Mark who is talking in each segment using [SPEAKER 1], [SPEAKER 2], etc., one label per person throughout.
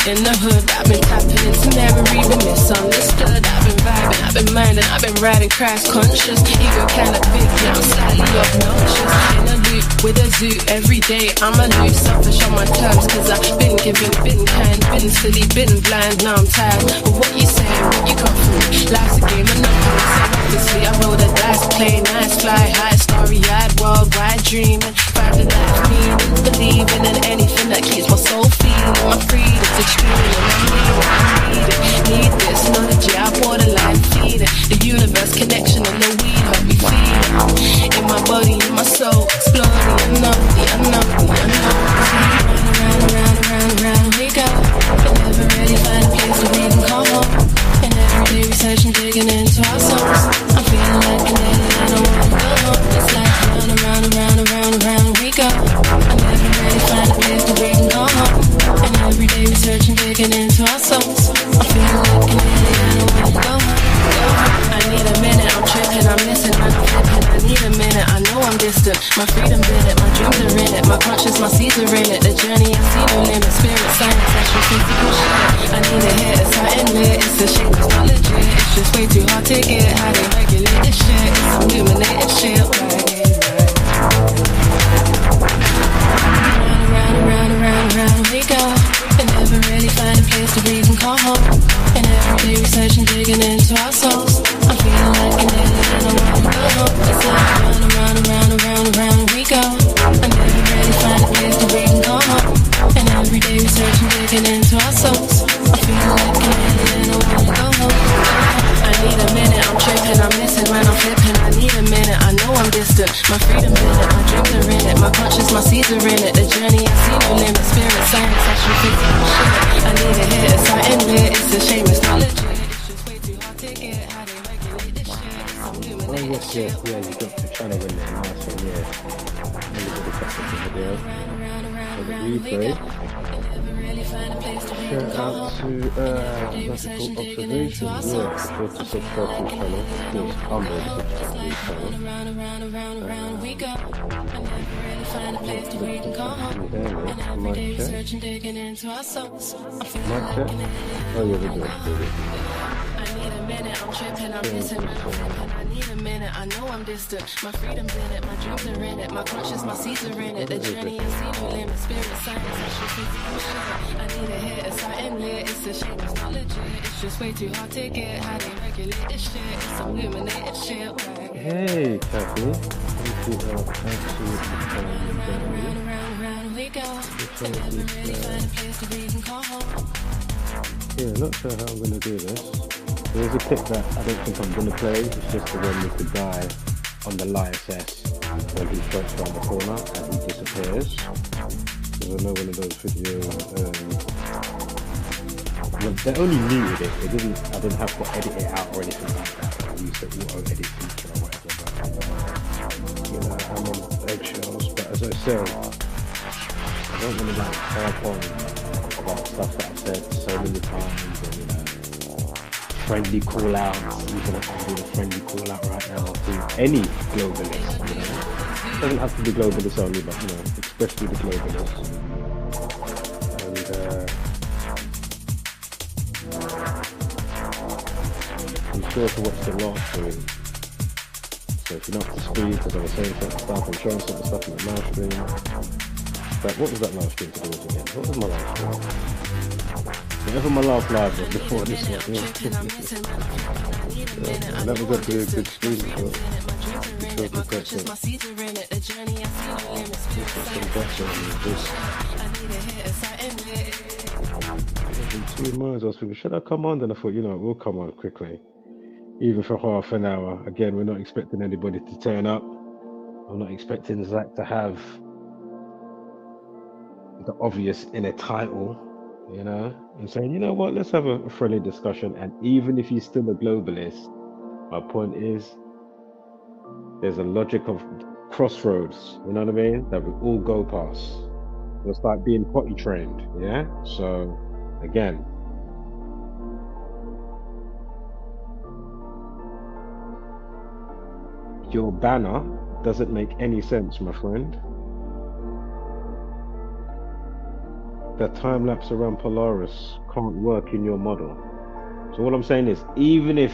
[SPEAKER 1] in the hood. I've been tapping into memory, been misunderstood. I've been vibing, I've been minding, I've been riding crash conscious. Ego kinda big, yeah, I'm slightly obnoxious. In a loop with a zoo, every day I'm a loose, selfish on my terms. Cause I've been given, been kind, been silly, been blind. Now I'm tired of what you say, what you got from me. Life's a game and I'm so obviously I roll the dice, play nice, fly high, starry-eyed, worldwide dreaming. Find the life meaning, believing in anything that keeps my soul feeling. My freedom's extreme and I need this knowledge, yeah, I bought a life feeding. The universe connection and the weed help me feeling. In my body, in my soul, exploding, unknowingly. Round we go. But never really find a place where we can call home. And every day we searching, digging into our souls. I'm feeling like an alien, I don't wanna go home. It's like round we go. I never really find a place where we can call home. And every day we searching, digging into our souls. I'm feeling like an alien, I don't wanna go home. I need a minute, I'm tripping, I'm missing, I'm flipping. I need a minute, I know I'm distant. My freedom's in it, my dreams are in it. My conscience, my seeds are in it. The journey, I see no limit. Spirit, science, astrophysical shit. I need a hit, it's something lit. It's a shame, it's not legit. It's just way too hard to get. How they regulate this shit. It's illuminated shit. Round we go. And never really find a place that we can call home. And every day we searching, digging into our souls. I'm feeling like an alien, I don't wanna go home. It's like round we go. I never really find a place that we can call home. And every day we searching, digging into our souls. I'm feeling like an alien, I don't wanna go home. I need a minute, I'm tripping, I'm missing when I'm flipping. I need a minute, I know I'm distant. My freedom's in it, my dreams are in it. My conscience, my seeds are in it. The journey, I see no limit. Spirit, science, astrophysical shit. I need a hit, it's something lit. It's a shame, it's not legit. It's just way too hard to get. How they regulate this shit. It's illuminated shit.
[SPEAKER 2] Yeah, you got to try to win that nice one, yeah. Everybody got the video. For the replay. Shout out to Magical Observation, yeah, sure to subscribe to the channel. Yes, I'm ready to subscribe to the channel. Mic check. Oh yeah, we're good.
[SPEAKER 1] I'm tripping, I'm missing, I need a minute, I know I'm distant. My freedom's in it, my dreams are in it. My conscience, my seeds are in it. The journey, I see no limit. Spirit, science, astrophysical shit. I need a hit, it's something lit. It's a shame, it's not legit. It's just way too hard to get. How they regulate this shit. It's illuminated shit.
[SPEAKER 2] Hey, Kathy. Thank you,
[SPEAKER 1] Round we go. And never really find a place that we can call home.
[SPEAKER 2] Yeah, not sure how I'm going to do this. There's a clip that I don't think I'm going to play. It's just the one with the guy on the LISS when he floats around the corner and he disappears. Because I know one of those videos, well, they only muted it. I didn't have to edit it out or anything like that. I used the auto edit feature or whatever. But, you know, I'm on eggshells. But as I said, I don't want to like harp on about stuff that I've said so many times. And, you know, friendly call out, even if I'm doing a friendly call out right now to any globalist, you know. It doesn't have to be globalists only, but you know, especially the globalists. And be sure to watch the last stream. So if you're not up to speed, because I was saying certain stuff and showing certain stuff in the last stream. But what was that last stream to do with again? What was my last stream? Whatever my last live was before this one, yeah. And that was a good stream, so be sure to catch it. In 2 months I was thinking, should I come on? Then I thought, you know, we'll come on quickly. Even for half an hour. Again, we're not expecting anybody to turn up. I'm not expecting Zach to have the obvious inner title. You know, I'm saying, you know what, let's have a friendly discussion. And even if he's still a globalist, my point is there's a logic of crossroads, you know what I mean, that we all go past. It's like being potty trained, yeah? So, again, your banner doesn't make any sense, my friend. that time lapse around Polaris can't work in your model. So what I'm saying is, even if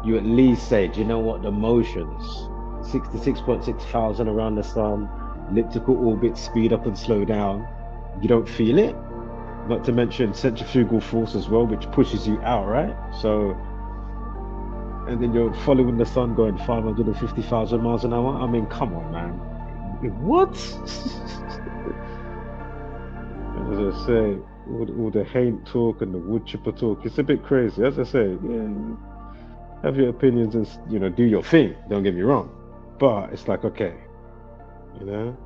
[SPEAKER 2] you at least say, do you know what, the motions, 66.6 thousand around the sun, elliptical orbits speed up and slow down, you don't feel it. Not to mention centrifugal force as well, which pushes you out, right? So, and then you're following the sun going 550,000 miles an hour. I mean, come on, man. What? As I say, all the haint talk and the wood chipper talk, it's a bit crazy. As I say, yeah, have your opinions and do your thing. Don't get me wrong, but it's like, okay, you know,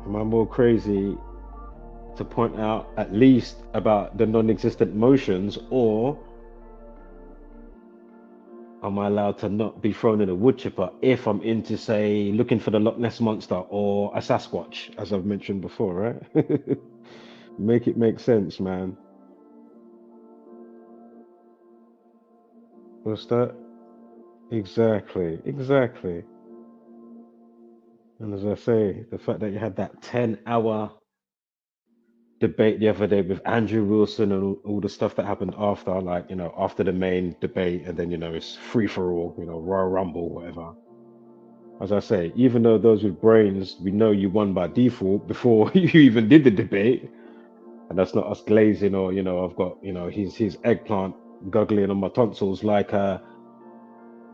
[SPEAKER 2] am I more crazy to point out at least about the non-existent motions, or am I allowed to not be thrown in a wood chipper if I'm into, say, looking for the Loch Ness monster or a Sasquatch, as I've mentioned before, right? Make it make sense, man. What's that? Exactly, exactly. And as I say, the fact that you had that 10-hour debate the other day with Andrew Wilson and all the stuff that happened after, like, after the main debate, and then, it's free for all, Royal Rumble, whatever. As I say, even though those with brains, we know you won by default before you even did the debate, and that's not us glazing or, I've got, his eggplant guggling on my tonsils like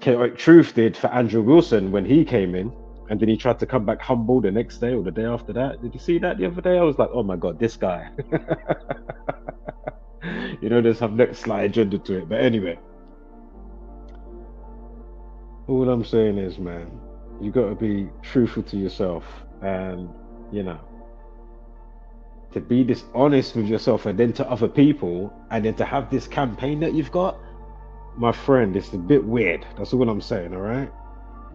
[SPEAKER 2] Chaotic Truth did for Andrew Wilson when he came in, and then he tried to come back humble the next day or the day after that. Did you see that the other day? I was like, oh my God, this guy. There's some next slight agenda to it. But anyway, all I'm saying is, man, you got to be truthful to yourself, and to be dishonest with yourself and then to other people, and then to have this campaign that you've got, my friend, it's a bit weird. That's all I'm saying, all right?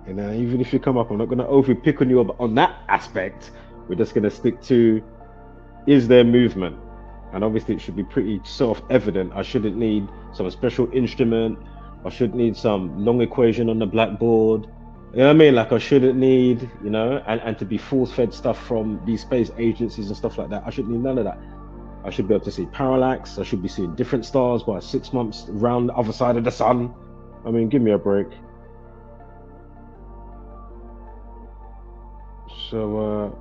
[SPEAKER 2] Even if you come up, I'm not going to overly pick on you on that aspect. We're just going to stick to, is there movement? And obviously it should be pretty self-evident. I shouldn't need some special instrument. I shouldn't need some long equation on the blackboard. You know what I mean? Like, I shouldn't need, and to be force-fed stuff from these space agencies and stuff like that. I shouldn't need none of that. I should be able to see parallax. I should be seeing different stars by 6 months around the other side of the sun. I mean, give me a break. So,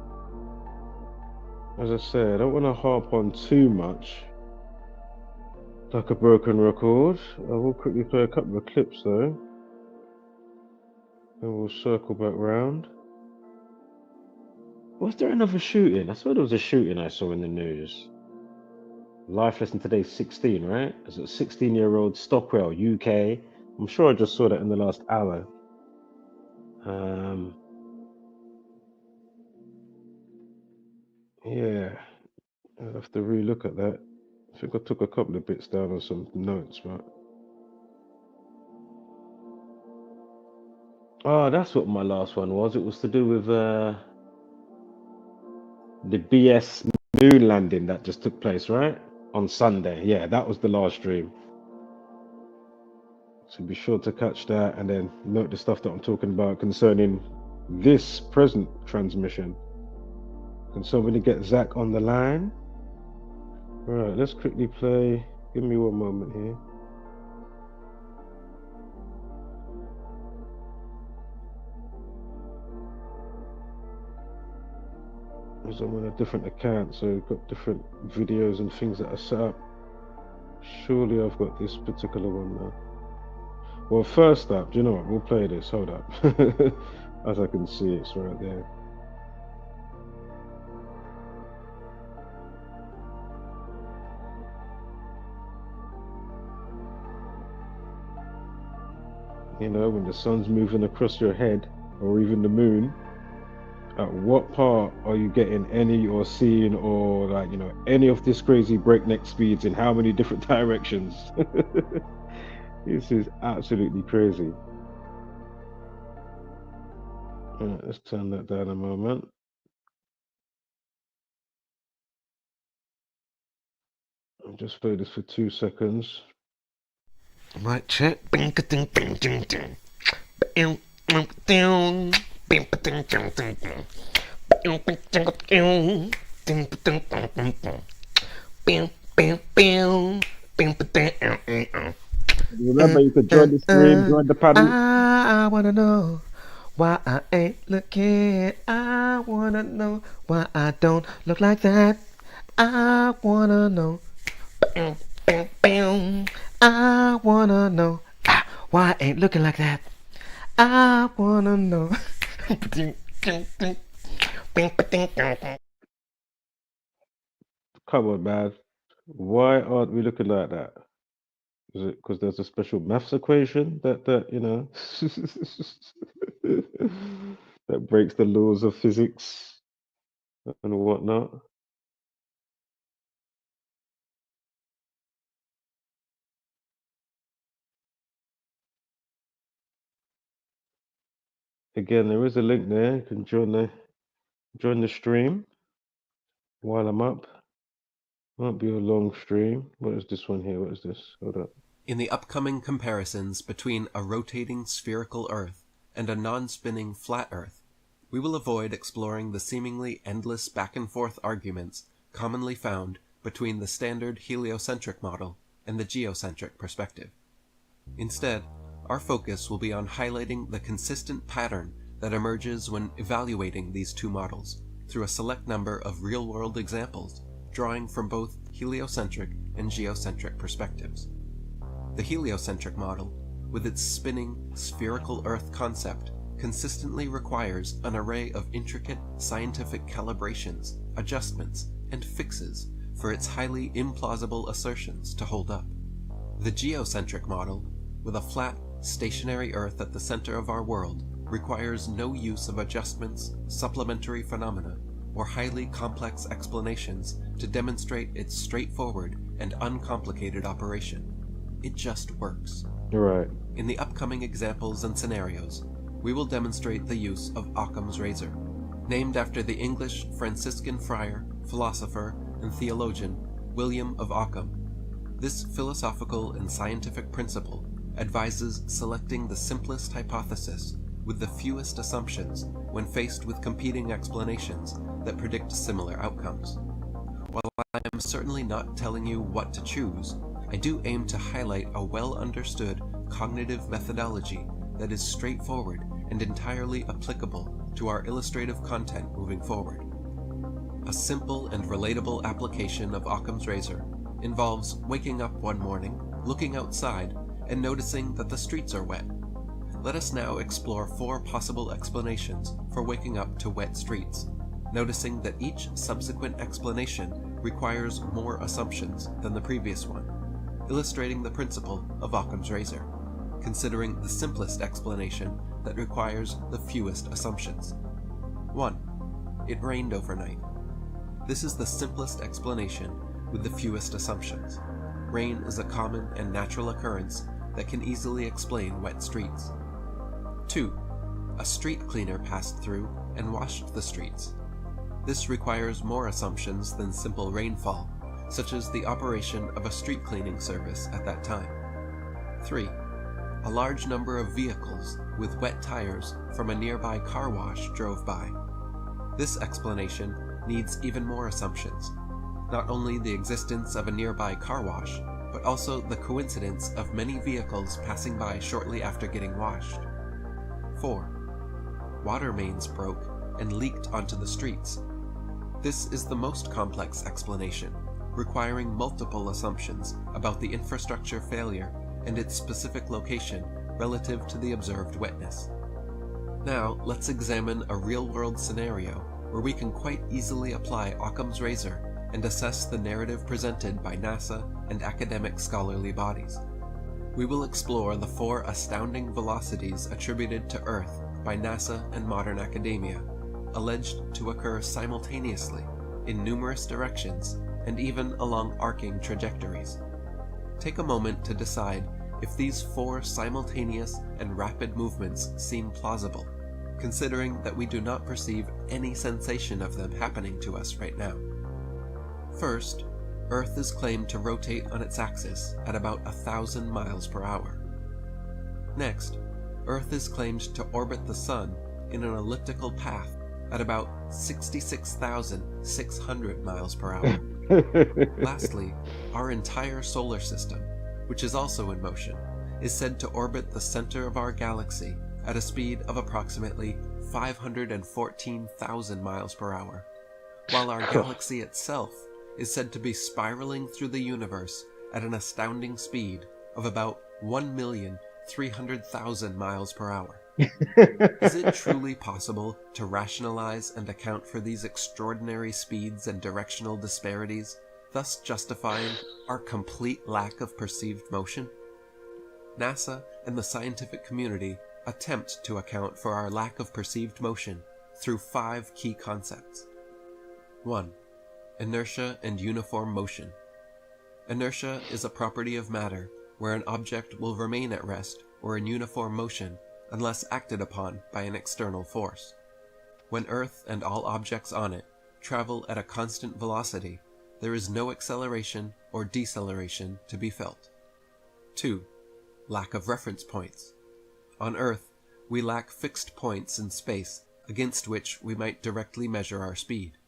[SPEAKER 2] as I say, I don't want to harp on too much, like a broken record. I will quickly play a couple of clips though, and we'll circle back round. Was there another shooting? I saw there was a shooting I saw in the news. Life lesson today, 16, right? It's a 16-year-old Stockwell, UK. I'm sure I just saw that in the last hour. Yeah, I'll have to re-look at that. I think I took a couple of bits down on some notes, but... Oh, that's what my last one was. It was to do with the BS moon landing that just took place, right? On Sunday. Yeah, that was the live stream. So be sure to catch that and then note the stuff that I'm talking about concerning this present transmission. Can somebody get Zach on the line? Right, let's quickly play. Give me one moment here. Because I'm on a different account, so we've got different videos and things that are set up. Surely I've got this particular one now. Well, first up, do you know what? We'll play this. Hold up. As I can see, it's right there. When the sun's moving across your head, or even the moon, at what part are you getting any or seeing or like, any of this crazy breakneck speeds in how many different directions? This is absolutely crazy. All right, let's turn that down a moment. I'll just play this for 2 seconds. Mic check. Remember, you could join the stream, join the panel.
[SPEAKER 3] I wanna know why I ain't looking. I wanna know why I don't look like that. I wanna know. I wanna know why I ain't looking like that. I wanna know.
[SPEAKER 2] Come on, man. Why aren't we looking like that? Is it because there's a special maths equation that you know that breaks the laws of physics and whatnot? Again, there is a link there. You can join the stream while I'm up. Won't be a long stream. What is this one here? What is this? Hold up.
[SPEAKER 4] In the upcoming comparisons between a rotating spherical Earth and a non-spinning flat Earth, we will avoid exploring the seemingly endless back-and-forth arguments commonly found between the standard heliocentric model and the geocentric perspective. Instead, our focus will be on highlighting the consistent pattern that emerges when evaluating these two models through a select number of real-world examples drawing from both heliocentric and geocentric perspectives. The heliocentric model, with its spinning, spherical Earth concept, consistently requires an array of intricate scientific calibrations, adjustments, and fixes for its highly implausible assertions to hold up. The geocentric model, with a flat, stationary Earth at the center of our world, requires no use of adjustments, supplementary phenomena, or highly complex explanations to demonstrate its straightforward and uncomplicated operation. It just works.
[SPEAKER 2] Right.
[SPEAKER 4] In the upcoming examples and scenarios, we will demonstrate the use of Occam's razor, named after the English Franciscan friar, philosopher, and theologian William of Ockham. This philosophical and scientific principle advises selecting the simplest hypothesis with the fewest assumptions when faced with competing explanations that predict similar outcomes. While I am certainly not telling you what to choose, I do aim to highlight a well-understood cognitive methodology that is straightforward and entirely applicable to our illustrative content moving forward. A simple and relatable application of Occam's razor involves waking up one morning, looking outside, and noticing that the streets are wet. Let us now explore 4 possible explanations for waking up to wet streets, noticing that each subsequent explanation requires more assumptions than the previous one, illustrating the principle of Occam's razor, considering the simplest explanation that requires the fewest assumptions. 1. It rained overnight. This is the simplest explanation with the fewest assumptions. Rain is a common and natural occurrence that can easily explain wet streets. 2. A street cleaner passed through and washed the streets. This requires more assumptions than simple rainfall, such as the operation of a street cleaning service at that time. 3. A large number of vehicles with wet tires from a nearby car wash drove by. This explanation needs even more assumptions, not only the existence of a nearby car wash, but also the coincidence of many vehicles passing by shortly after getting washed. 4. Water mains broke and leaked onto the streets. This is the most complex explanation, requiring multiple assumptions about the infrastructure failure and its specific location relative to the observed wetness. Now, let's examine a real-world scenario where we can quite easily apply Occam's razor and assess the narrative presented by NASA and academic scholarly bodies. We will explore the 4 astounding velocities attributed to Earth by NASA and modern academia, alleged to occur simultaneously in numerous directions and even along arcing trajectories. Take a moment to decide if these 4 simultaneous and rapid movements seem plausible, considering that we do not perceive any sensation of them happening to us right now. First, Earth is claimed to rotate on its axis at about 1,000 miles per hour. Next, Earth is claimed to orbit the Sun in an elliptical path at about 66,600 miles per hour. Lastly, our entire solar system, which is also in motion, is said to orbit the center of our galaxy at a speed of approximately 514,000 miles per hour, while our galaxy itself is said to be spiraling through the universe at an astounding speed of about 1,300,000 miles per hour. Is it truly possible to rationalize and account for these extraordinary speeds and directional disparities, thus justifying our complete lack of perceived motion? NASA and the scientific community attempt to account for our lack of perceived motion through 5 key concepts. 1. Inertia and uniform motion. Inertia is a property of matter where an object will remain at rest or in uniform motion unless acted upon by an external force. When Earth and all objects on it travel at a constant velocity, there is no acceleration or deceleration to be felt. 2. Lack of reference points. On Earth, we lack fixed points in space against which we might directly measure our speed.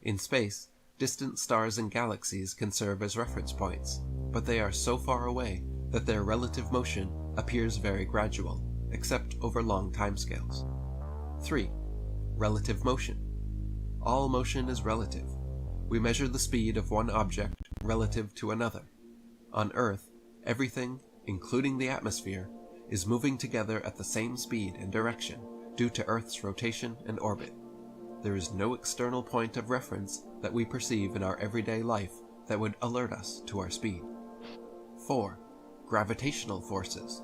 [SPEAKER 4] In space, distant stars and galaxies can serve as reference points, but they are so far away that their relative motion appears very gradual, except over long timescales. 3. Relative motion. All motion is relative. We measure the speed of one object relative to another. On Earth, everything, including the atmosphere, is moving together at the same speed and direction due to Earth's rotation and orbit. There is no external point of reference that we perceive in our everyday life that would alert us to our speed. 4. Gravitational forces.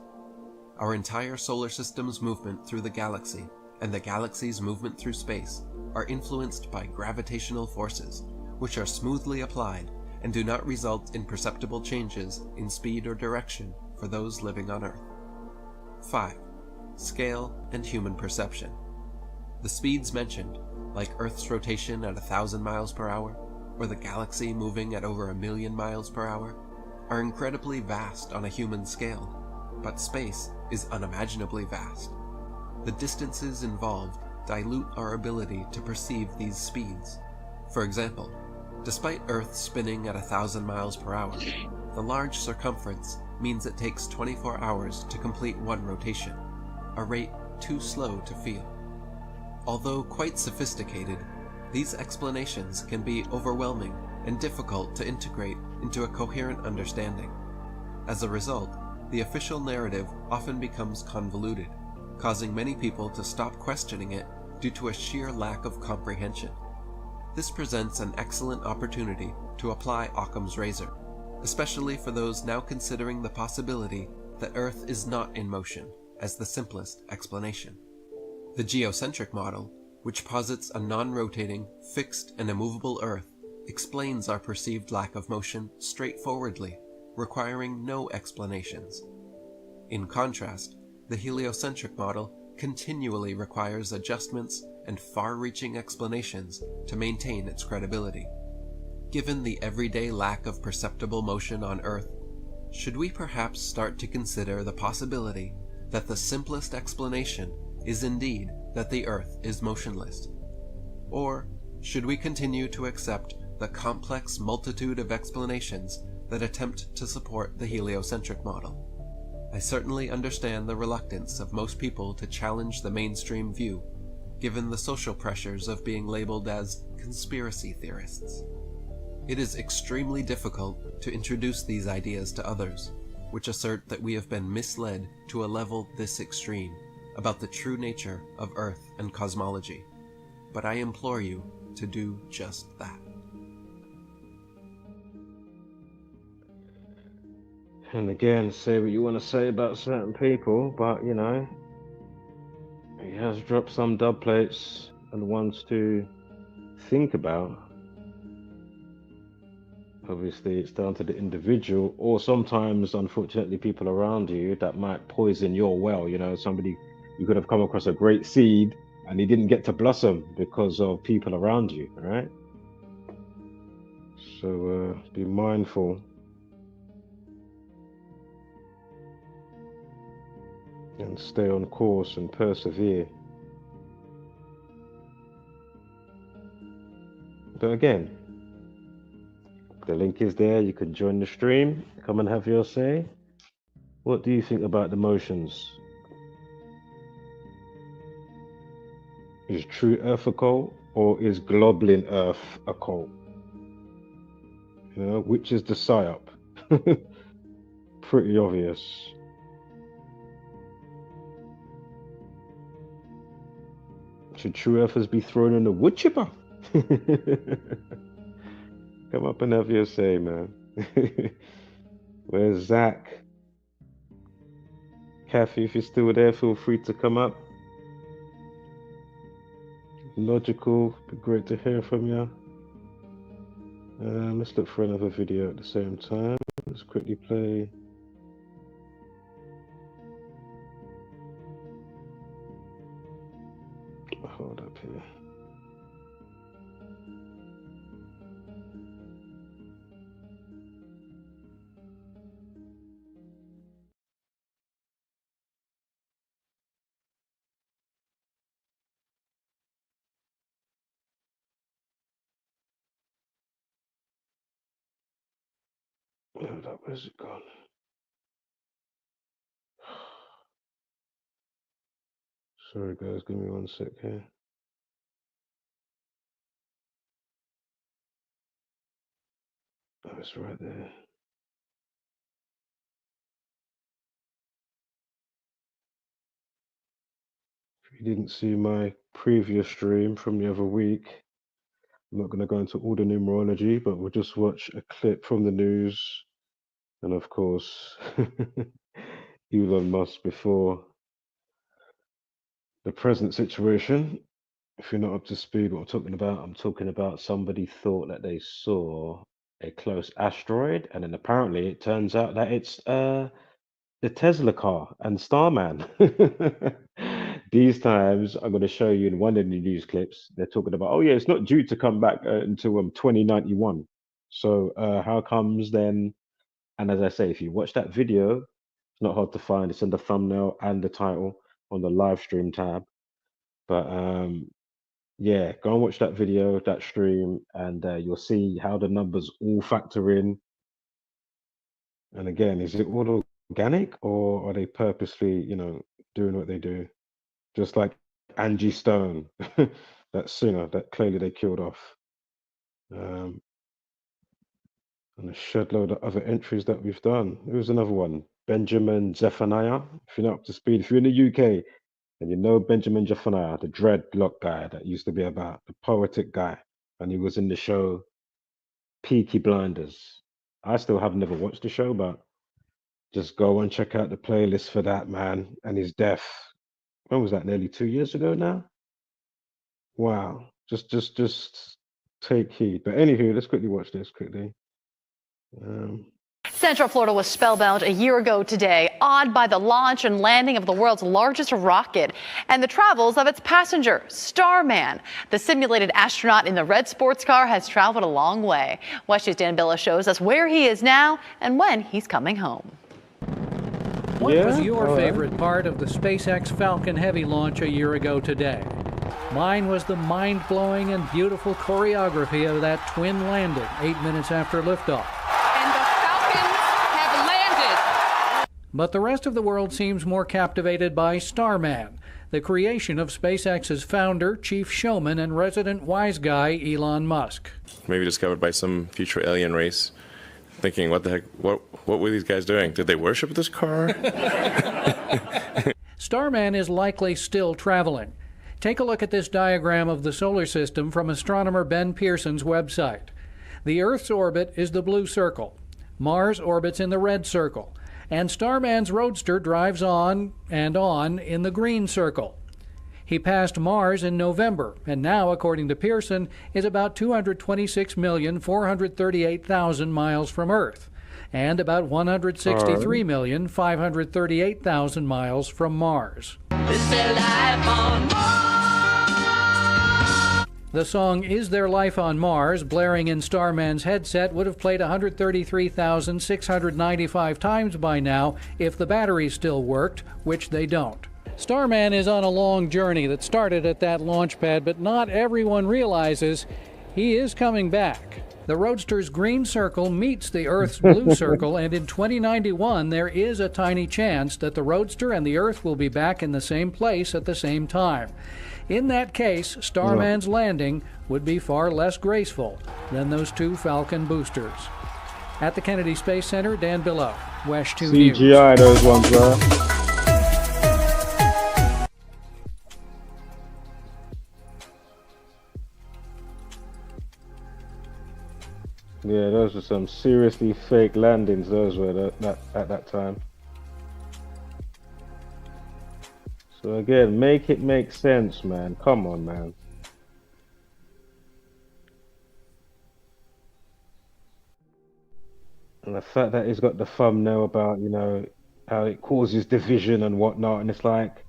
[SPEAKER 4] Our entire solar system's movement through the galaxy and the galaxy's movement through space are influenced by gravitational forces, which are smoothly applied and do not result in perceptible changes in speed or direction for those living on Earth. 5. Scale and human perception. The speeds mentioned, like Earth's rotation at 1,000 miles per hour, or the galaxy moving at over 1,000,000 miles per hour, are incredibly vast on a human scale, but space is unimaginably vast. The distances involved dilute our ability to perceive these speeds. For example, despite Earth spinning at 1,000 miles per hour, the large circumference means it takes 24 hours to complete one rotation, a rate too slow to feel. Although quite sophisticated, these explanations can be overwhelming and difficult to integrate into a coherent understanding. As a result, the official narrative often becomes convoluted, causing many people to stop questioning it due to a sheer lack of comprehension. This presents an excellent opportunity to apply Occam's razor, especially for those now considering the possibility that Earth is not in motion as the simplest explanation. The geocentric model, which posits a non-rotating, fixed and immovable Earth, explains our perceived lack of motion straightforwardly, requiring no explanations. In contrast, the heliocentric model continually requires adjustments and far-reaching explanations to maintain its credibility. Given the everyday lack of perceptible motion on Earth, should we perhaps start to consider the possibility that the simplest explanation is indeed that the Earth is motionless? Or should we continue to accept the complex multitude of explanations that attempt to support the heliocentric model? I certainly understand the reluctance of most people to challenge the mainstream view, given the social pressures of being labeled as conspiracy theorists. It is extremely difficult to introduce these ideas to others, which assert that we have been misled to a level this extreme about the true nature of Earth and cosmology. But I implore you to do just that.
[SPEAKER 2] And again, say what you want to say about certain people, but you know, he has dropped some dub plates and ones to think about. Obviously, it's down to the individual, or sometimes, unfortunately, people around you that might poison your well. You know, somebody, you could have come across a great seed and he didn't get to blossom because of people around you, all right? So be mindful and stay on course and persevere. But again, the link is there. You can join the stream. Come and have your say. What do you think about the motions? Is True Earth a cult, or is Globlin Earth a cult? You know, which is the psyop? Pretty obvious. Should True Earthers be thrown in the wood chipper? Come up and have your say, man. Where's Zach? Kathy, if you're still there, feel free to come up. Logical, be great to hear from you. Let's look for another video at the same time. Let's quickly play. Hold up here. Hold up, where's it gone? Sorry guys, give me 1 sec here. Oh, it's right there. If you didn't see my previous stream from the other week, I'm not going to go into all the numerology, but we'll just watch a clip from the news. And of course, Elon Musk before the present situation. If you're not up to speed what I'm talking about somebody thought that they saw a close asteroid, and then apparently it turns out that it's the Tesla car and Starman. These times, I'm going to show you in one of the news clips, they're talking about, oh yeah, it's not due to come back until 2091. So how comes then? And as I say, if you watch that video, it's not hard to find. It's in the thumbnail and the title on the live stream tab. But yeah, go and watch that video, that stream, and you'll see how the numbers all factor in. And again, is it all organic, or are they purposely, doing what they do? Just like Angie Stone, that singer that clearly they killed off. And a shed load of other entries that we've done. Here's another one, Benjamin Zephaniah. If you're not up to speed, if you're in the UK and you know Benjamin Zephaniah, the dreadlock guy that used to be about, the poetic guy, and he was in the show Peaky Blinders. I still have never watched the show, but just go and check out the playlist for that, man. And his death. When was that? Nearly 2 years ago now? Wow. Just take heed. But anywho, let's quickly watch this quickly.
[SPEAKER 5] Central Florida was spellbound a year ago today, awed by the launch and landing of the world's largest rocket and the travels of its passenger, Starman. The simulated astronaut in the red sports car has traveled a long way. Watch News' Dan Billa shows us where he is now and when he's coming home.
[SPEAKER 6] What was your favorite part of the SpaceX Falcon Heavy launch a year ago today? Mine was the mind-blowing and beautiful choreography of that twin landing 8 minutes after liftoff.
[SPEAKER 7] And the Falcons have landed.
[SPEAKER 6] But the rest of the world seems more captivated by Starman, the creation of SpaceX's founder, chief showman, and resident wise guy, Elon Musk.
[SPEAKER 8] Maybe discovered by some future alien race. Thinking, what the heck, what were these guys doing? Did they worship this car?
[SPEAKER 6] Starman is likely still traveling. Take a look at this diagram of the solar system from astronomer Ben Pearson's website. The Earth's orbit is the blue circle. Mars orbits in the red circle. And Starman's roadster drives on and on in the green circle. He passed Mars in November, and now, according to Pearson, is about 226,438,000 miles from Earth, and about 163,538,000 miles from Mars. The song Is There Life on Mars, blaring in Starman's headset, would have played 133,695 times by now if the batteries still worked, which they don't. Starman is on a long journey that started at that launch pad, but not everyone realizes He is coming back. The Roadster's green circle meets the Earth's blue circle, and in 2091 there is a tiny chance that the Roadster and the Earth will be back in the same place at the same time. In that case, Starman's landing would be far less graceful than those two Falcon boosters. At the Kennedy Space Center, Dan Billow, WESH 2 News.
[SPEAKER 2] CGI those ones, bro. Yeah, those were some seriously fake landings. Those were at that time. So again, make it make sense, man. Come on, man. And the fact that he's got the thumbnail about, you know, how it causes division and whatnot, and it's like,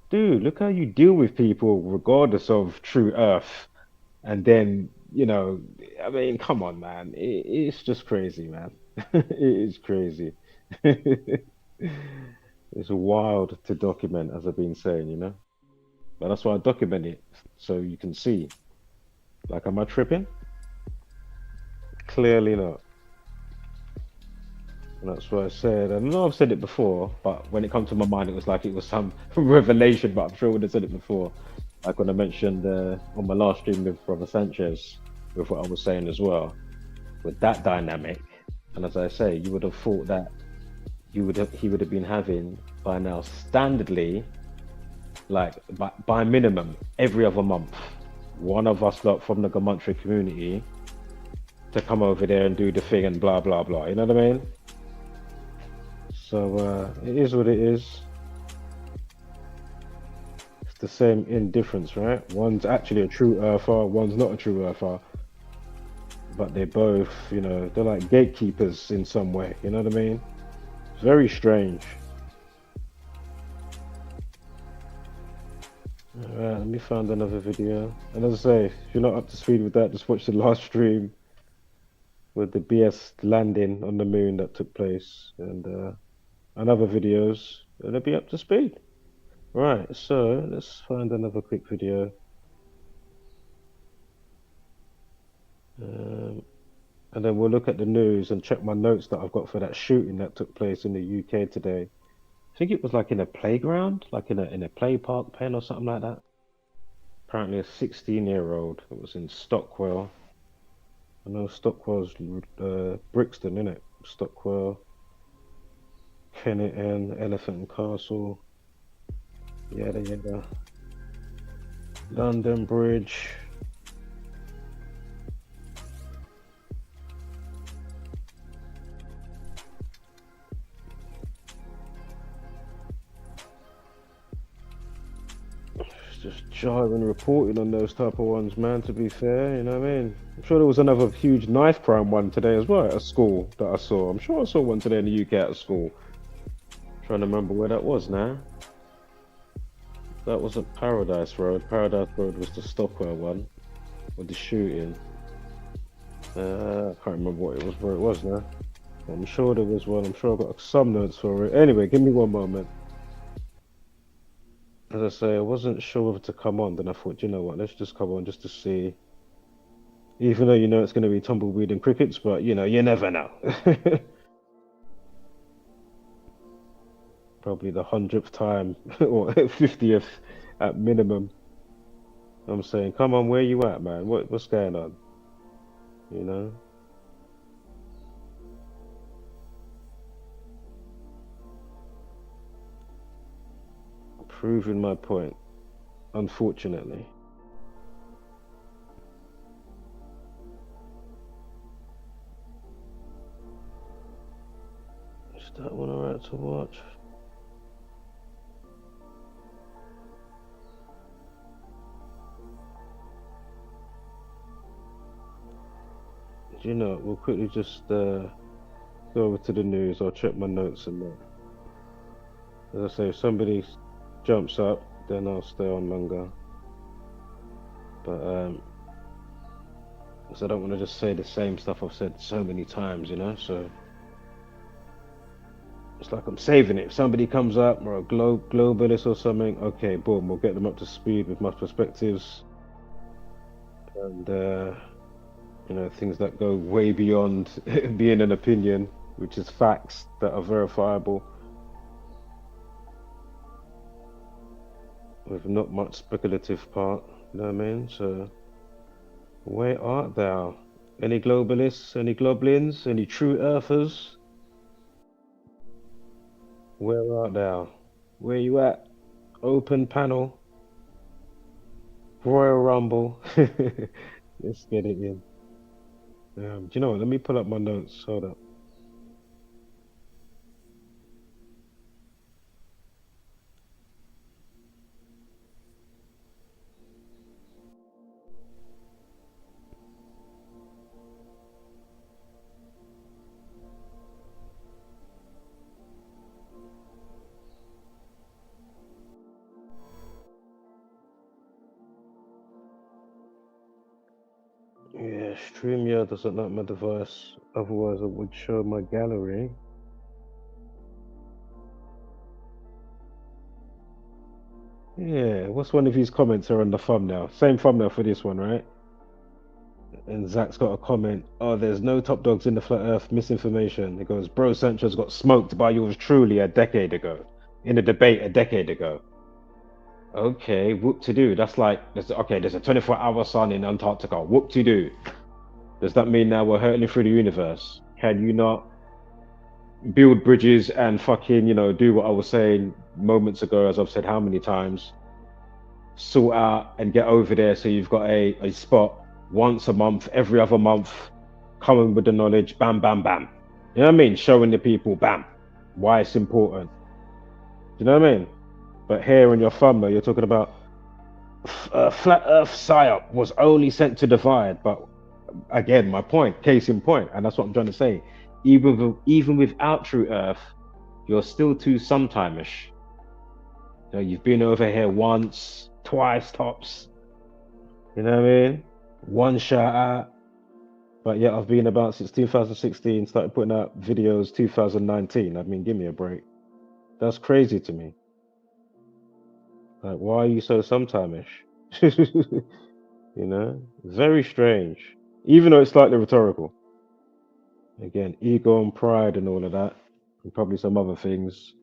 [SPEAKER 2] dude, look how you deal with people regardless of true Earth. And then, you know, I mean, come on, man. It's just crazy, man. It is crazy. It's wild to document, as I've been saying, you know. But that's why I document it, so you can see. Like, am I tripping? Clearly not. And that's what I said. I know I've said it before, but when it comes to my mind, it was like it was some revelation, but I'm sure I would have said it before. Like when I mentioned on my last stream with Brother Sanchez, with what I was saying as well, with that dynamic. And as I say, you would have thought that he would have been having by now standardly, like by minimum, every other month, one of us lot from the Gematria community to come over there and do the thing and blah blah blah. You know what I mean? So it is what it is. It's the same indifference, right? One's actually a true earther, one's not a true earther. But they're both, you know, they're like gatekeepers in some way. You know what I mean? It's very strange. Alright, let me find another video. And as I say, if you're not up to speed with that, just watch the last stream with the BS landing on the moon that took place, and other videos, and it'll be up to speed. Right, so let's find another quick video. And then we'll look at the news and check my notes that I've got for that shooting that took place in the UK today. I think it was like in a playground, like in a play park pen or something like that. Apparently a 16-year-old. It was in Stockwell. I know Stockwell's Brixton, innit? Stockwell, Kennington, Elephant and Castle, yada yada. London Bridge. Just jarring reporting on those type of ones, man, to be fair, you know what I mean? I'm sure there was another huge knife crime one today as well at a school that I saw. I'm sure I saw one today in the UK at a school. Trying to remember where that was now. That wasn't Paradise Road. Paradise Road was the Stockwell one with the shooting. I can't remember where it was now. I'm sure there was one. I'm sure I've got some notes for it. Anyway, give me one moment. As I say, I wasn't sure whether to come on, then I thought, you know what, let's just come on just to see. Even though you know it's going to be tumbleweed and crickets, but you know, you never know. Probably the 100th time, or 50th at minimum. I'm saying, come on, where you at, man? What's going on? You know? Proving my point, unfortunately. Is that one alright to watch? Do you know, we'll quickly just go over to the news. I'll check my notes and that. As I say, if somebody jumps up, then I'll stay on longer. But because I don't want to just say the same stuff I've said so many times, you know. So it's like I'm saving it. If somebody comes up or a globalist or something, okay, boom, we'll get them up to speed with my perspectives. And You know, things that go way beyond being an opinion, which is facts that are verifiable, with not much speculative part. You know what I mean? So, where art thou? Any globalists? Any Globlins? Any true earthers? Where art thou? Where you at? Open panel, Royal Rumble. Let's get it in. Do you know what? Let me pull up my notes. Hold up. Yeah, StreamYard doesn't like my device. Otherwise, I would show my gallery. Yeah, what's one of his comments are on the thumbnail? Same thumbnail for this one, right? And Zach's got a comment. Oh, there's no top dogs in the flat earth. Misinformation. He goes, Bro Sanchez got smoked by yours truly a decade ago. In a debate a decade ago. Okay, whoop to do. That's like, there's a 24-hour sun in Antarctica. Whoop to do. Does that mean now we're hurtling through the universe? Can you not build bridges and fucking, do what I was saying moments ago, as I've said how many times? Sort out and get over there so you've got a spot once a month, every other month, coming with the knowledge, bam, bam, bam. You know what I mean? Showing the people, bam, why it's important. You know what I mean? But here in your thumbnail, you're talking about flat Earth psyop was only sent to divide. But again, my point, case in point, and that's what I'm trying to say. Even without true Earth, you're still too sometime-ish. You've been over here once, twice tops. You know what I mean? One shout out. But yeah, I've been about since 2016, started putting out videos 2019. I mean, give me a break. That's crazy to me. Like, why are you so sometime-ish? Very strange. Even though it's slightly rhetorical. Again, ego and pride and all of that, and probably some other things.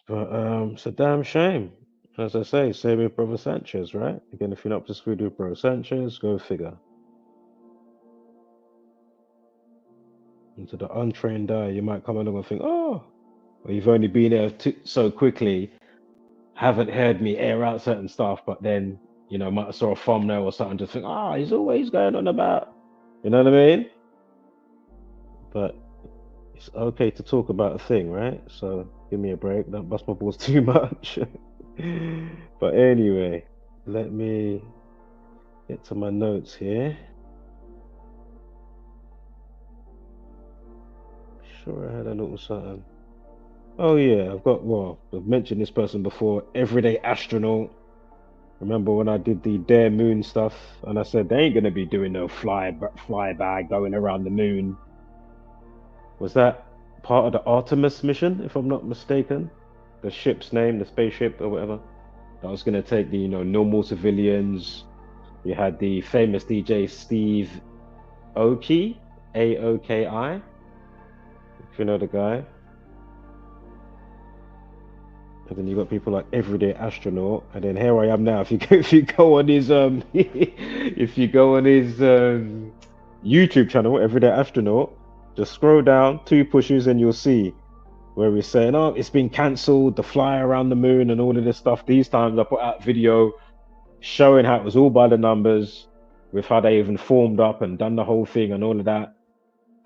[SPEAKER 2] But it's a damn shame. As I say, same with Brother Sanchez, right? Again, if you're not up to speed with Bro Sanchez, go figure. And to the untrained eye, you might come along and think, oh, well, you've only been there so quickly, haven't heard me air out certain stuff, but then, might have saw a thumbnail or something, just think, he's always going on about, you know what I mean? But it's okay to talk about a thing, right? So give me a break. Don't bust my balls too much. But anyway, let me get to my notes here. Sure, I had a little something. Oh yeah, I've mentioned this person before. Everyday astronaut. Remember when I did the Dare Moon stuff, and I said they ain't gonna be doing no flyby going around the moon. Was that part of the Artemis mission, if I'm not mistaken? The ship's name, the spaceship or whatever. That was gonna take the normal civilians. You had the famous DJ Steve Aoki, Aoki, if you know the guy. And then you got people like Everyday Astronaut, and then here I am now. If you go on his if you go on his YouTube channel, Everyday Astronaut, just scroll down 2 pushes and you'll see where he's saying, oh, it's been cancelled, the fly around the moon and all of this stuff. These times I put out video showing how it was all by the numbers, with how they even formed up and done the whole thing and all of that.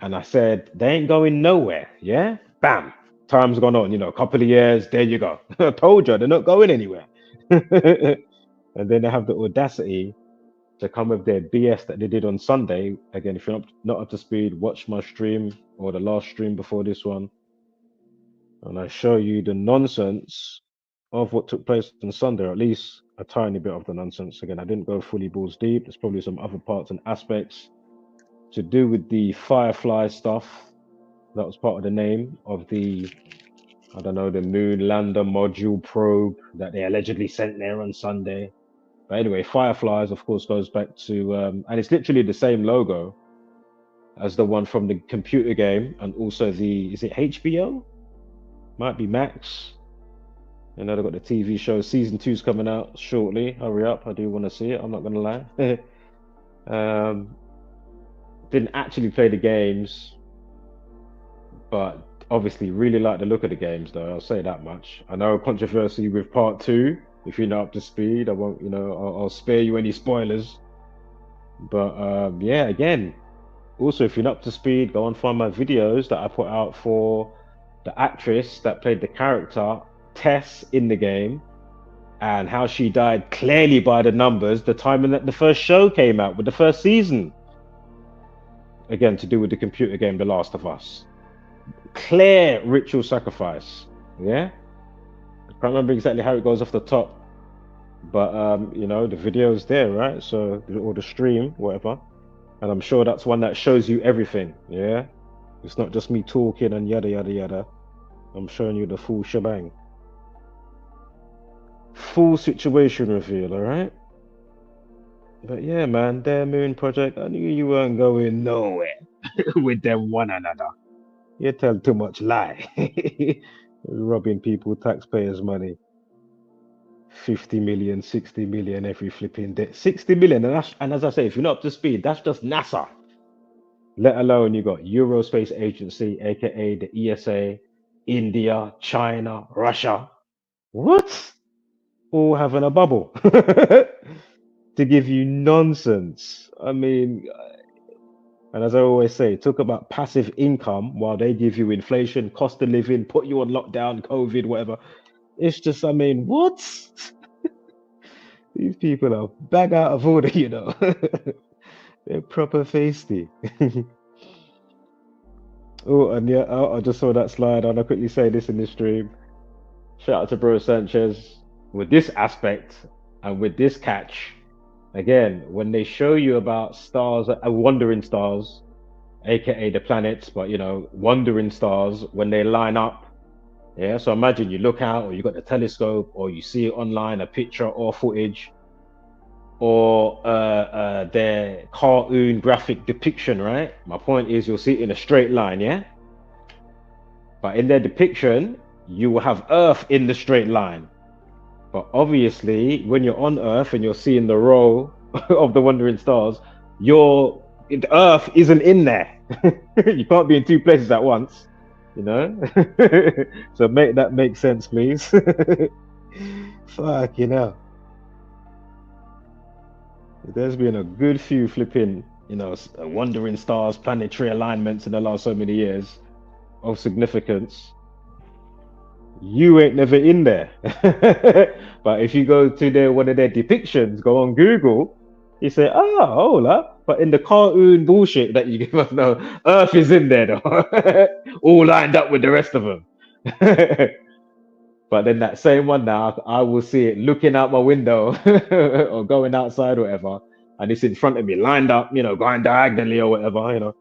[SPEAKER 2] And I said, they ain't going nowhere, yeah? Bam. Time's gone on, a couple of years, there you go. I told you, they're not going anywhere. And then they have the audacity to come with their BS that they did on Sunday. Again, if you're not up to speed, watch my stream or the last stream before this one. And I show you the nonsense of what took place on Sunday, or at least a tiny bit of the nonsense. Again, I didn't go fully balls deep. There's probably some other parts and aspects to do with the Firefly stuff. That was part of the name of the, the moon lander module probe that they allegedly sent there on Sunday. But anyway, Fireflies, of course, goes back to, and it's literally the same logo as the one from the computer game, and also is it HBO? Might be Max. You know, they've got the TV show. Season 2's coming out shortly. Hurry up, I do want to see it. I'm not gonna lie. Didn't actually play the games, but obviously really like the look of the games, though. I'll say that much. I know controversy with part 2. If you're not up to speed, I won't. I'll spare you any spoilers. But yeah, again, also if you're not up to speed, go and find my videos that I put out for the actress that played the character Tess in the game, and how she died clearly by the numbers the time that the first show came out with the first season. Again, to do with the computer game The Last of Us. Clear ritual sacrifice. Yeah? I can't remember exactly how it goes off the top. But the video's there, right? So, or the stream, whatever. And I'm sure that's one that shows you everything. Yeah? It's not just me talking and yada yada yada. I'm showing you the full shebang. Full situation reveal, alright? But yeah, man, their Moon Project, I knew you weren't going nowhere with them one another. You tell too much lie. Robbing people taxpayers' money. 50 million, 60 million every flipping day. 60 million, and as I say, if you're not up to speed, that's just NASA. Let alone you got Eurospace Agency, aka the ESA, India, China, Russia. What? All having a bubble to give you nonsense. I mean, and as I always say, talk about passive income while they give you inflation, cost of living, put you on lockdown, COVID, whatever. It's just, I mean, what? These people are bag out of order, you know. They're proper feisty. Oh, and yeah, I just saw that slide, and I'll quickly say this in the stream. Shout out to Bro Sanchez. With this aspect and with this catch, again, when they show you about stars, wandering stars, aka the planets, but wandering stars, when they line up, yeah. So imagine you look out, or you got the telescope, or you see it online, a picture or footage, or their cartoon graphic depiction, right? My point is, you'll see it in a straight line, yeah. But in their depiction, you will have Earth in the straight line. But obviously, when you're on Earth and you're seeing the row of the wandering stars, the Earth isn't in there. You can't be in two places at once, So make that make sense, please. Fuck, There's been a good few flipping, wandering stars, planetary alignments in the last so many years of significance. You ain't never in there. But if you go to one of their depictions, go on Google, you say, hold up. But in the cartoon bullshit that you give us, no, Earth is in there though. All lined up with the rest of them. But then that same one now, I will see it looking out my window or going outside or whatever, and it's in front of me, lined up, going diagonally or whatever,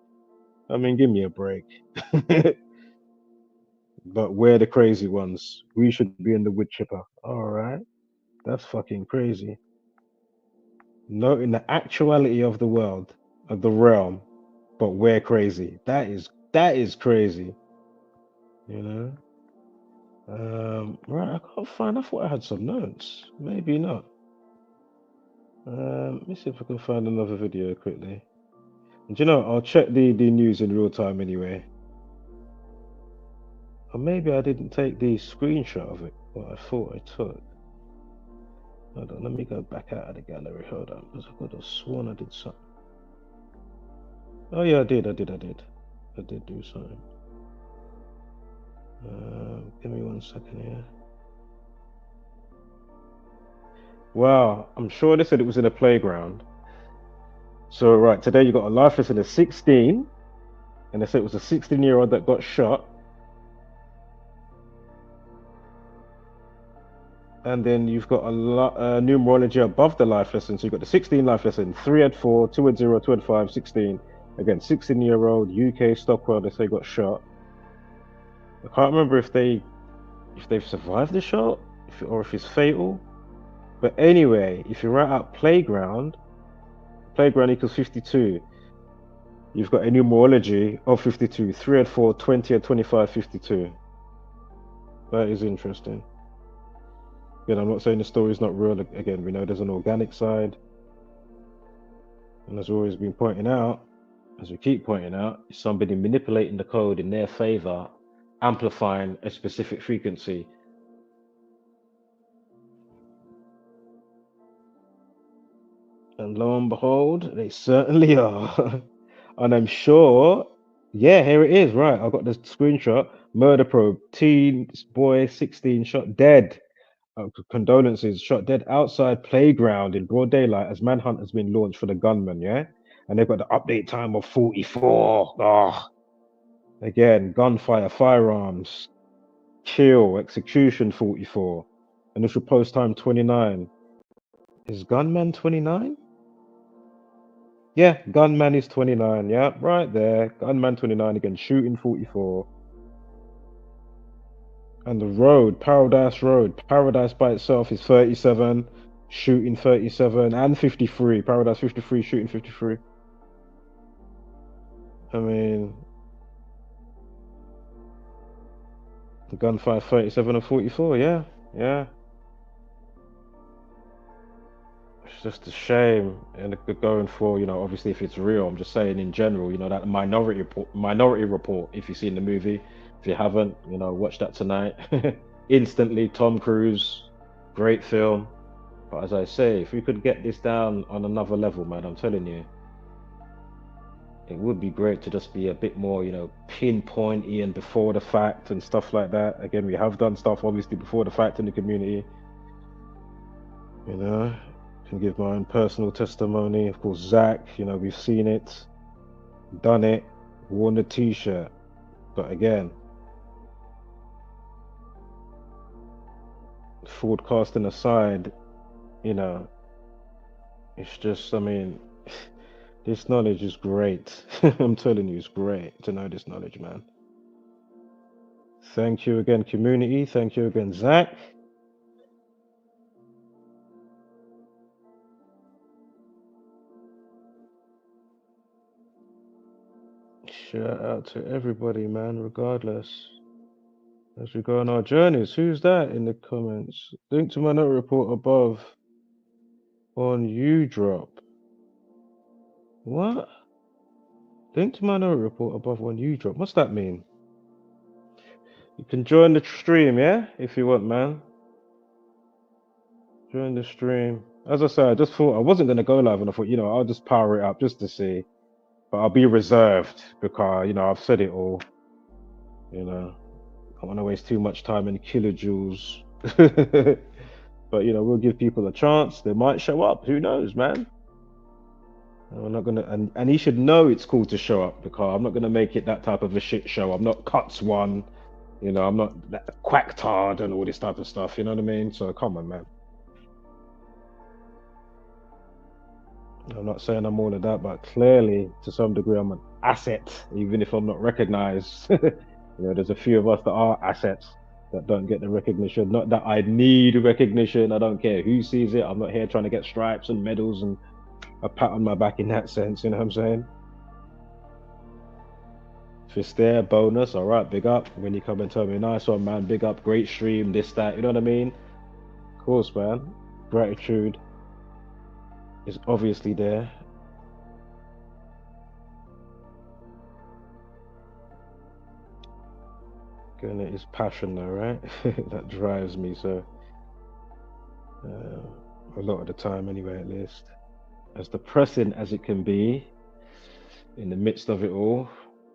[SPEAKER 2] I mean, give me a break. But we're the crazy ones. We should be in the wood chipper. All right. That's fucking crazy. Noting the actuality of the world, of the realm, but we're crazy. That is crazy. Right, I can't find. I thought I had some notes. Maybe not. Let me see if I can find another video quickly. And I'll check the news in real time anyway. Or maybe I didn't take the screenshot of it, but I thought I took. Hold on, let me go back out of the gallery. Hold on, because I could have sworn I did something. Oh yeah, I did do something. Give me 1 second here. Wow, I'm sure they said it was in a playground. So right, today you got a life lesson of 16, and they said it was a 16-year-old that got shot. And then you've got a numerology above the life lesson. So you've got the 16 life lesson, 3 at 4, 2 at 0, 2 at 5, 16. Again, 16-year-old UK Stockwell, they say got shot. I can't remember if they've survived the shot or if it's fatal. But anyway, if you write out playground equals 52. You've got a numerology of 52, 3 and 4, 20 and 25, 52. That is interesting. Again, I'm not saying the story is not real. Again, we know there's an organic side. And as we've always been pointing out, as we keep pointing out, is somebody manipulating the code in their favor, amplifying a specific frequency. And lo and behold, they certainly are. And I'm sure, yeah, here it is. Right, I got the screenshot. Murder probe. Teen boy 16 shot dead. Condolences. Shot dead outside playground in broad daylight as manhunt has been launched for the gunman. Yeah, and they've got the update time of 44. Oh, again, gunfire, firearms, kill, execution 44. Initial post time 29. Is gunman 29? Yeah, gunman is 29. Yeah, right there. Gunman 29 again, shooting 44. And the road, Paradise by itself is 37, shooting 37, and 53. Paradise 53, shooting 53. I mean, gunfire 37 and 44. Yeah, yeah. It's just a shame, and going for, obviously if it's real, I'm just saying in general, that Minority Report. If you've seen the movie, if you haven't, watch that tonight. Instantly, Tom Cruise, great film. But as I say, if we could get this down on another level, man, I'm telling you, it would be great to just be a bit more, pinpointy and before the fact and stuff like that. Again, we have done stuff obviously before the fact in the community. Can give my own personal testimony. Of course, Zach, we've seen it, done it, worn the t-shirt. But again, broadcasting aside, it's just, I mean, this knowledge is great. I'm telling you, it's great to know this knowledge, man. Thank you again, community. Thank you again, Zach. Shout out to everybody, man, regardless. As we go on our journeys. Who's that in the comments? Link to my note report above on UDrop. What? Link to my note report above on UDrop. What's that mean? You can join the stream, yeah? If you want, man. Join the stream. As I said, I just thought I wasn't going to go live, and I thought, I'll just power it up just to see. But I'll be reserved because, I've said it all. I don't want to waste too much time in kilojoules. But, we'll give people a chance. They might show up. Who knows, man? And we're not going to... And he should know it's cool to show up because I'm not going to make it that type of a shit show. I'm not Cuts One. I'm not Quacktard and all this type of stuff. You know what I mean? So, come on, man. I'm not saying I'm all of that, but clearly, to some degree, I'm an asset, even if I'm not recognized. There's a few of us that are assets that don't get the recognition. Not that I need recognition. I don't care who sees it. I'm not here trying to get stripes and medals and a pat on my back in that sense. You know what I'm saying? If it's there, bonus. All right, big up. When you come and tell me, nice one, man. Big up, great stream, this, that. You know what I mean? Of course, man. Gratitude is obviously there. And it is passion though, right? That drives me, so a lot of the time anyway, at least. As depressing as it can be in the midst of it all,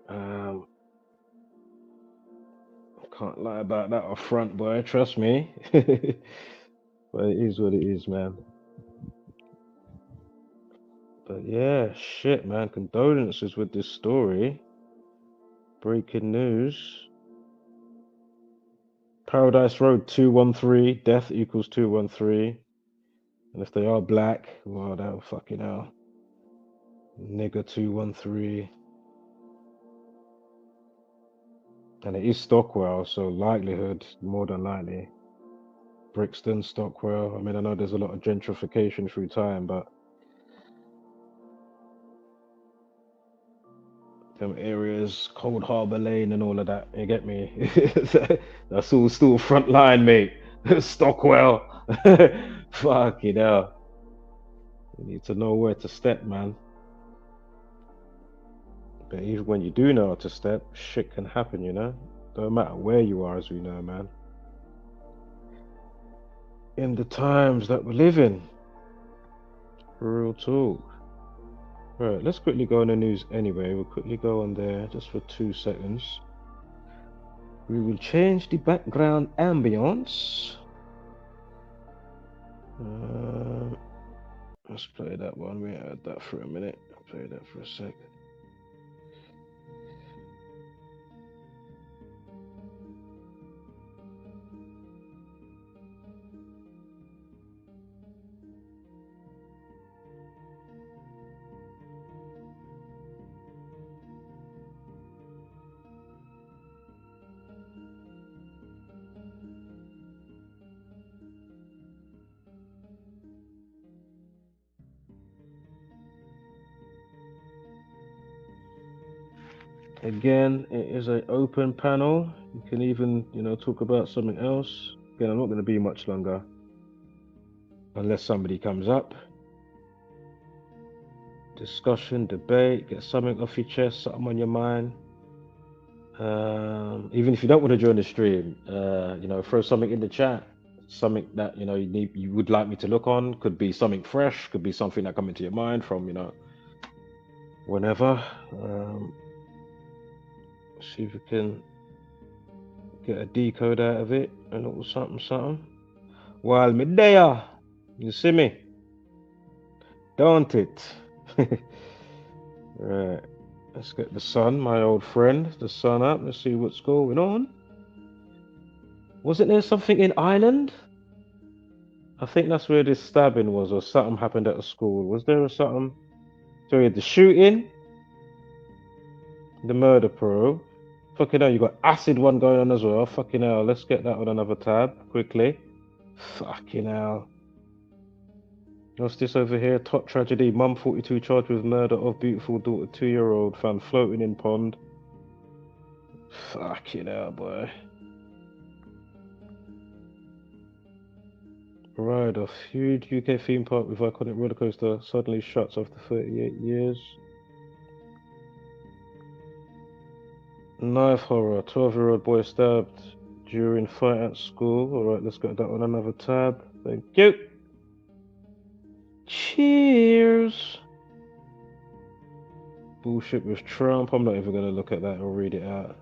[SPEAKER 2] I can't lie about that up front, boy, trust me. But it is what it is, man. But yeah, shit, man. Condolences with this story. Breaking news. Paradise Road 213. Death equals 213. And if they are black, well, that'll fucking hell. Nigga 213. And it is Stockwell, so likelihood, more than likely. Brixton, Stockwell. I mean, I know there's a lot of gentrification through time, but them areas, Cold Harbour Lane and all of that, you get me? That's all still front line, mate. Stockwell. Fucking hell. You need to know where to step, man. But even when you do know how to step, shit can happen, you know? Don't matter where you are, as we know, man. In the times that we live in. Real talk. Right, let's quickly go on the news anyway. We'll quickly go on there just for 2 seconds. We will change the background ambience. Let's play that one. We had that for a minute. I'll play that for a sec. Again, it is an open panel. You can even, talk about something else. Again, I'm not going to be much longer. Unless somebody comes up. Discussion, debate, get something off your chest, something on your mind. Even if you don't want to join the stream, throw something in the chat. Something that, you would like me to look on. Could be something fresh, could be something that come into your mind from, whenever. See if we can get a decode out of it and a little something. While me there, you see me? Don't it? Right, let's get the sun, my old friend, the sun up. Let's see what's going on. Wasn't there something in Ireland? I think that's where this stabbing was, or something happened at a school. Was there something? Sorry, the shooting, the murder probe. Fucking hell, you got acid one going on as well. Fucking hell, let's get that on another tab quickly. Fucking hell. What's this over here? Top tragedy. Mum 42 charged with murder of beautiful daughter 2-year-old found floating in pond. Fucking hell, boy. Ride off. Huge UK theme park with iconic roller coaster suddenly shuts after 38 years. Knife horror. 12-year-old boy stabbed during fight at school. Alright, let's get that on another tab. Thank you. Cheers. Bullshit with Trump. I'm not even going to look at that or read it out.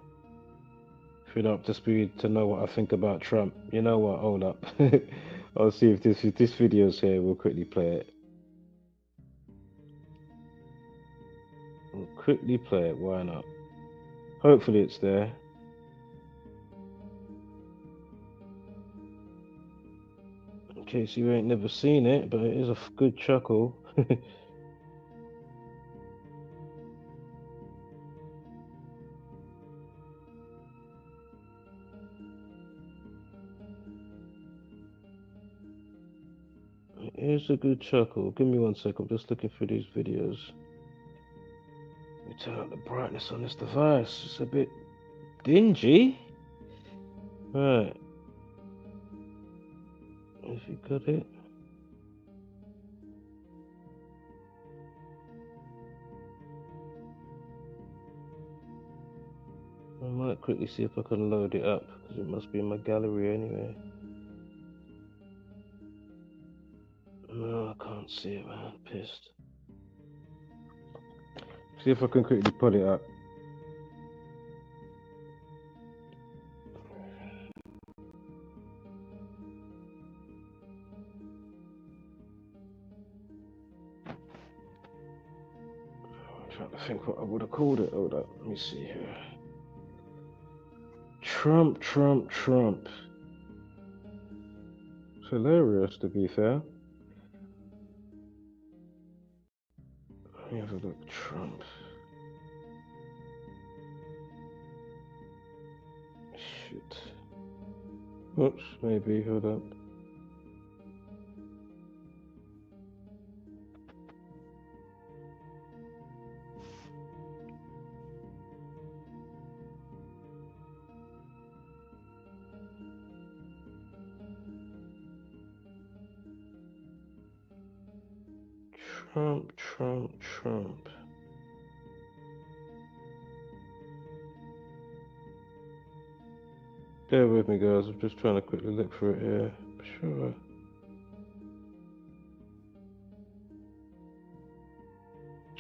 [SPEAKER 2] If you're not up to speed to know what I think about Trump, you know what? Hold up. I'll see if this video's here. We'll quickly play it. We'll quickly play it. Why not? Hopefully it's there. In case you ain't never seen it, but it is a good chuckle. It is a good chuckle. Give me 1 sec. I'm just looking for these videos. Let me turn up the brightness on this device. It's a bit dingy. Right. Have you got it? I might quickly see if I can load it up, because it must be in my gallery anyway. No, I can't see it, man. I'm pissed. See if I can quickly pull it up. I'm trying to think what I would have called it. Hold up, let me see here. Trump. It's hilarious, to be fair. Let me have a look. Trump. Shit. Oops, maybe. Hold up. Trump. Bear with me, guys. I'm just trying to quickly look for it here. Sure.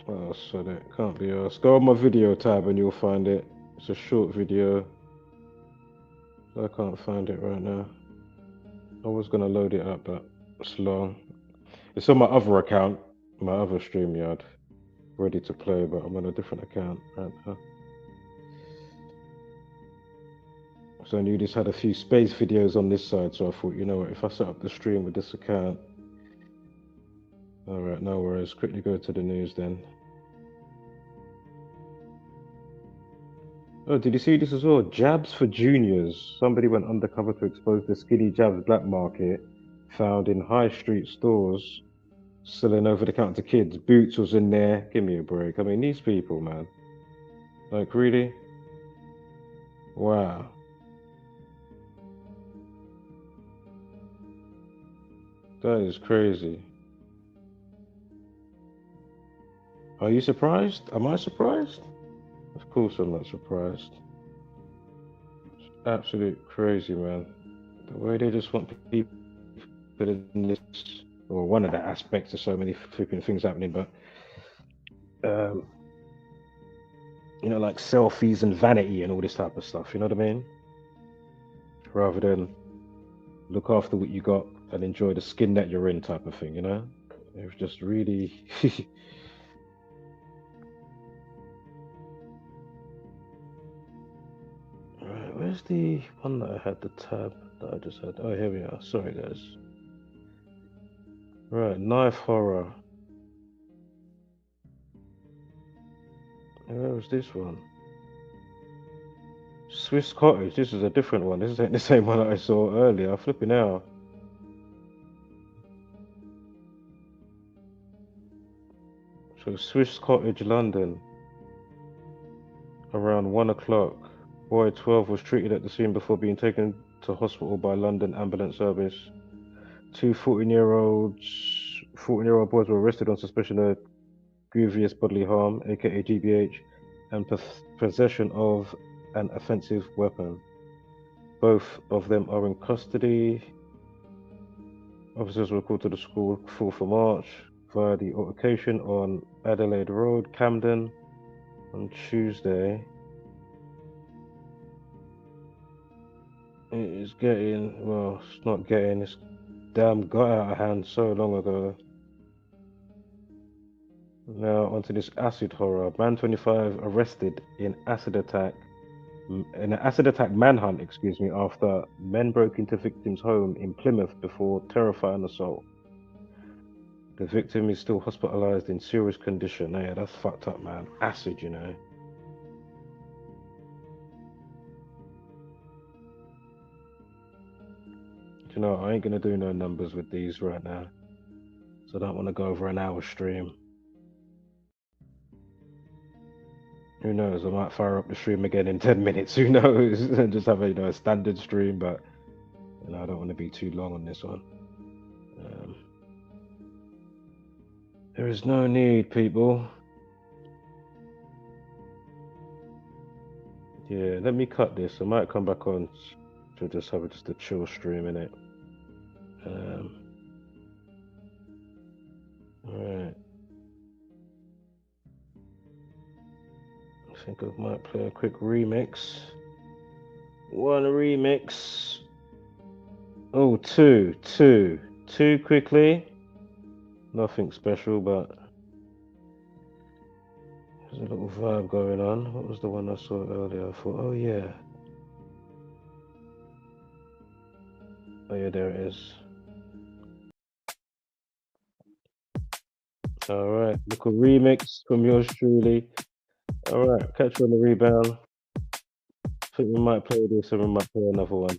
[SPEAKER 2] Oh, so that can't be us. Go on my video tab and you'll find it. It's a short video. I can't find it right now. I was gonna load it up, but it's long. It's on my other account, my other StreamYard, ready to play, but I'm on a different account right now. So I knew this had a few space videos on this side, so I thought, you know what, if I set up the stream with this account. Alright, no worries. Quickly go to the news then. Oh, did you see this as well? Jabs for juniors. Somebody went undercover to expose the skinny jabs black market found in high street stores selling over the counter to kids. Boots was in there. Give me a break. I mean, these people, man. Like, really? Wow. That is crazy. Are you surprised? Am I surprised? Of course I'm not surprised. It's absolute crazy, man. The way they just want people in this, or one of the aspects of so many flipping things happening, but you know, like selfies and vanity and all this type of stuff, you know what I mean? Rather than look after what you got and enjoy the skin that you're in type of thing, you know? It was just really Right, where's the one that I had, the tab that I just had? Oh, here we are. Sorry, guys. Right, knife horror. Where was this one? Swiss Cottage. This is a different one. This isn't the same one that I saw earlier. I'm flipping out. So Swiss Cottage, London. Around 1 o'clock. Boy 12 was treated at the scene before being taken to hospital by London ambulance service. Two 14-year-old boys were arrested on suspicion of grievous bodily harm, aka GBH, and possession of an offensive weapon. Both of them are in custody. Officers were called to the school 4th of March via the altercation on Adelaide Road, Camden, on Tuesday. It is getting, well, it's not getting, it's damn got out of hand so long ago. Now onto this acid horror. Man 25 arrested in an acid attack manhunt, after men broke into victim's home in Plymouth before terrifying assault. The victim is still hospitalized in serious condition. Yeah, that's fucked up, man. Acid, you know. You know, I ain't gonna do no numbers with these right now. So I don't want to go over an hour stream. Who knows? I might fire up the stream again in 10 minutes. Who knows? And just have a standard stream, but I don't want to be too long on this one. There is no need, people. Yeah, let me cut this. I might come back on to just have just a chill stream in it. Alright. I think I might play a quick remix. One remix. Oh, two quickly. Nothing special, but there's a little vibe going on. What was the one I saw earlier? I thought, oh yeah. Oh yeah, there it is. Alright, little remix from yours truly. Alright, catch you on the rebound. I think we might play this and we might play another one.